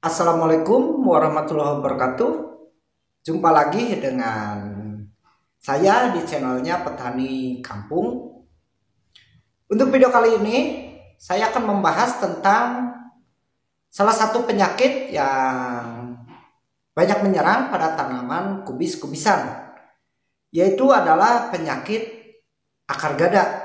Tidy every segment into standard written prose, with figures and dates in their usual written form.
Assalamualaikum warahmatullahi wabarakatuh. Jumpa lagi dengan saya di channelnya Petani Kampung. Untuk video kali ini saya akan membahas tentang salah satu penyakit yang banyak menyerang pada tanaman kubis-kubisan, yaitu adalah penyakit akar gada.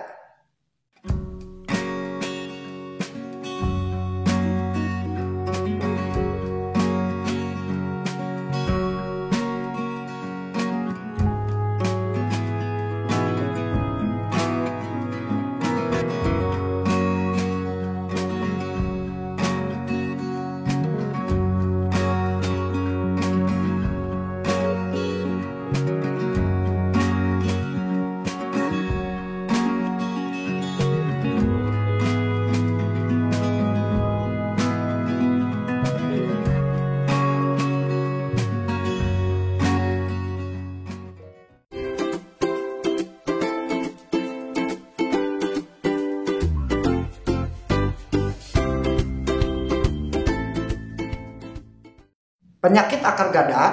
Penyakit akar gada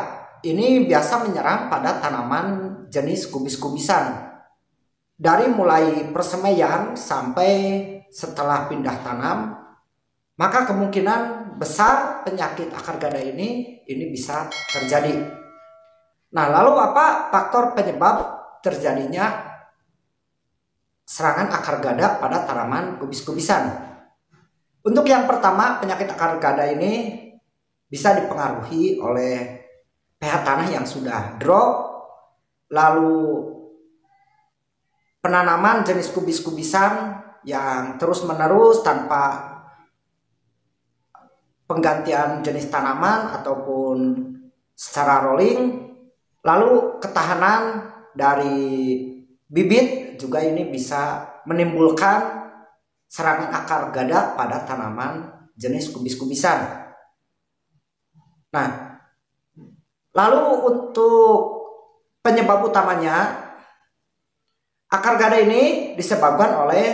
ini biasa menyerang pada tanaman jenis kubis-kubisan. Dari mulai persemaian sampai setelah pindah tanam, maka kemungkinan besar penyakit akar gada ini bisa terjadi. Nah, lalu apa faktor penyebab terjadinya serangan akar gada pada tanaman kubis-kubisan? Untuk yang pertama, penyakit akar gada ini bisa dipengaruhi oleh pH tanah yang sudah drop, lalu penanaman jenis kubis-kubisan yang terus-menerus tanpa penggantian jenis tanaman ataupun secara rolling, lalu ketahanan dari bibit juga ini bisa menimbulkan serangan akar gada pada tanaman jenis kubis-kubisan. Nah, lalu untuk penyebab utamanya, akar gada ini disebabkan oleh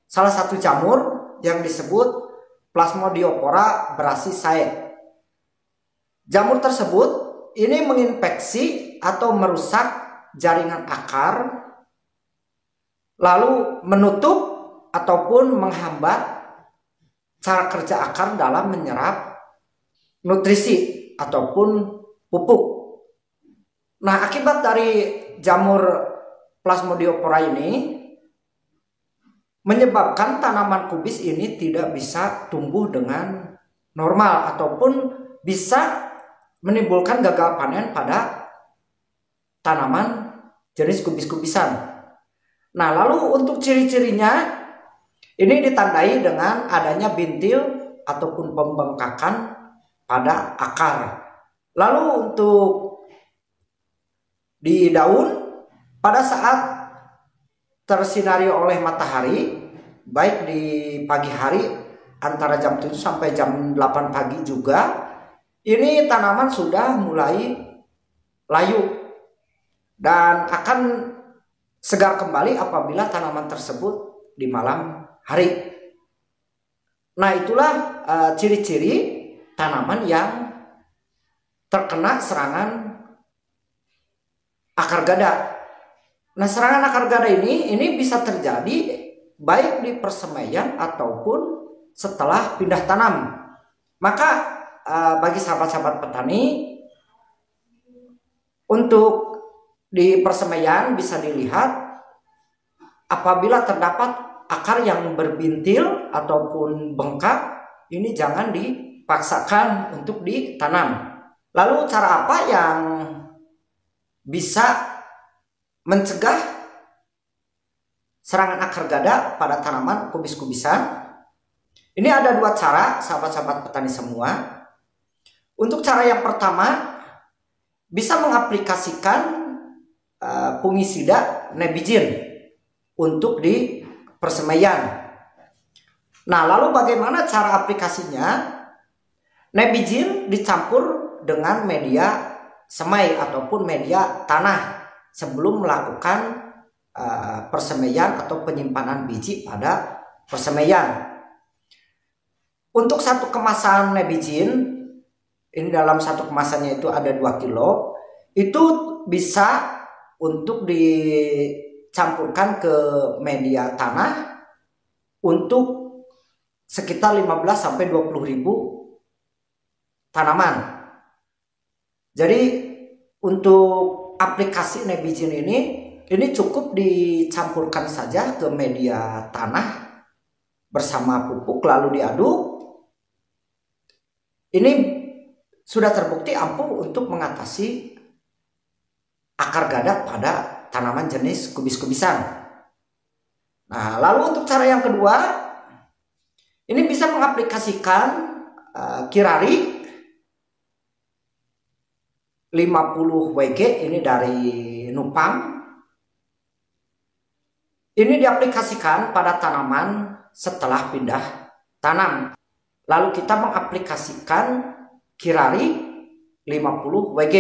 salah satu jamur yang disebut Plasmodiopora brassicae. Jamur tersebut ini menginfeksi atau merusak jaringan akar, lalu menutup ataupun menghambat cara kerja akar dalam menyerap nutrisi ataupun pupuk. Nah, akibat dari jamur Plasmodiopora ini menyebabkan tanaman kubis ini tidak bisa tumbuh dengan normal ataupun bisa menimbulkan gagal panen pada tanaman jenis kubis-kubisan. Nah, lalu untuk ciri-cirinya ini ditandai dengan adanya bintil ataupun pembengkakan pada akar. Lalu untuk di daun, pada saat tersinari oleh matahari, baik di pagi hari antara jam 7 sampai jam 8 pagi juga, ini tanaman sudah mulai layu dan akan segar kembali apabila tanaman tersebut di malam hari. Nah, itulah ciri-ciri tanaman yang terkena serangan akar gada. Nah, serangan akar gada ini bisa terjadi baik di persemaian ataupun setelah pindah tanam. Maka bagi sahabat-sahabat petani, untuk di persemaian bisa dilihat apabila terdapat akar yang berbintil ataupun bengkak, ini jangan dipaksakan untuk ditanam. Lalu cara apa yang bisa mencegah serangan akar gada pada tanaman kubis-kubisan? Ini ada dua cara, sahabat-sahabat petani semua. Untuk cara yang pertama, bisa mengaplikasikan fungisida Nebizin untuk di persemaian. Nah, lalu bagaimana cara aplikasinya? Nebizin dicampur dengan media semai ataupun media tanah sebelum melakukan persemaian atau penyimpanan biji pada persemaian. Untuk satu kemasan Nebizin ini dalam satu kemasannya itu ada 2 kilo, itu bisa untuk dicampurkan ke media tanah untuk sekitar 15-20 ribu tanaman. Jadi untuk aplikasi Nebizin ini cukup dicampurkan saja ke media tanah bersama pupuk lalu diaduk. Ini sudah terbukti ampuh untuk mengatasi akar gadak pada tanaman jenis kubis-kubisan. Nah, lalu untuk cara yang kedua, ini bisa mengaplikasikan Kirari 50 WG ini dari Nupang. Ini diaplikasikan pada tanaman setelah pindah tanam. Lalu kita mengaplikasikan Kirari 50 WG.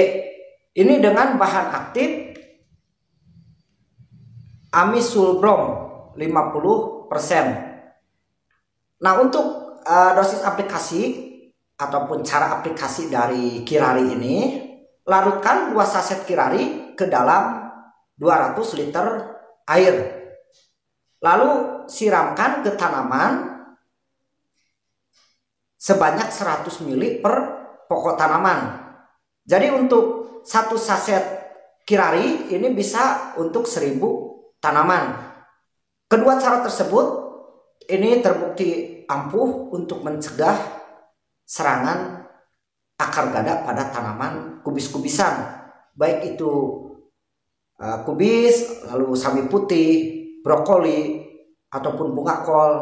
Ini dengan bahan aktif Amisulbrom 50%. Nah, untuk dosis aplikasi ataupun cara aplikasi dari Kirari ini, larutkan 2 saset Kirari ke dalam 200 liter air. Lalu siramkan ke tanaman sebanyak 100 ml per pokok tanaman. Jadi untuk 1 saset Kirari ini bisa untuk 1000 tanaman. Kedua cara tersebut ini terbukti ampuh untuk mencegah serangan akar gadak pada tanaman kubis-kubisan, baik itu kubis, lalu sawi putih, brokoli, ataupun bunga kol.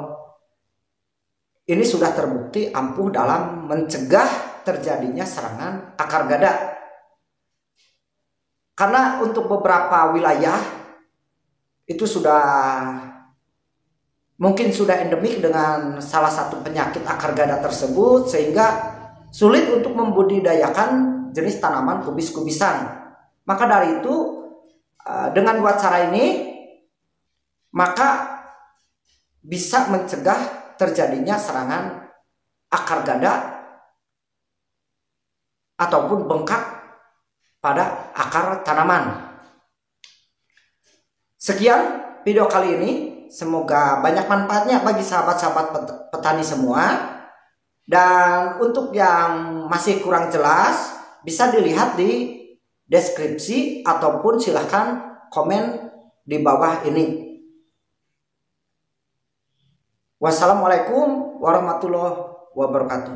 Ini sudah terbukti ampuh dalam mencegah terjadinya serangan akar gadak. Karena untuk beberapa wilayah itu mungkin sudah endemik dengan salah satu penyakit akar gadak tersebut, sehingga sulit untuk membudidayakan jenis tanaman kubis-kubisan. Maka dari itu dengan 2 cara ini maka bisa mencegah terjadinya serangan akar gadak ataupun bengkak pada akar tanaman. Sekian video kali ini, semoga banyak manfaatnya bagi sahabat-sahabat petani semua. Dan untuk yang masih kurang jelas, bisa dilihat di deskripsi ataupun silahkan komen di bawah ini. Wassalamualaikum warahmatullahi wabarakatuh.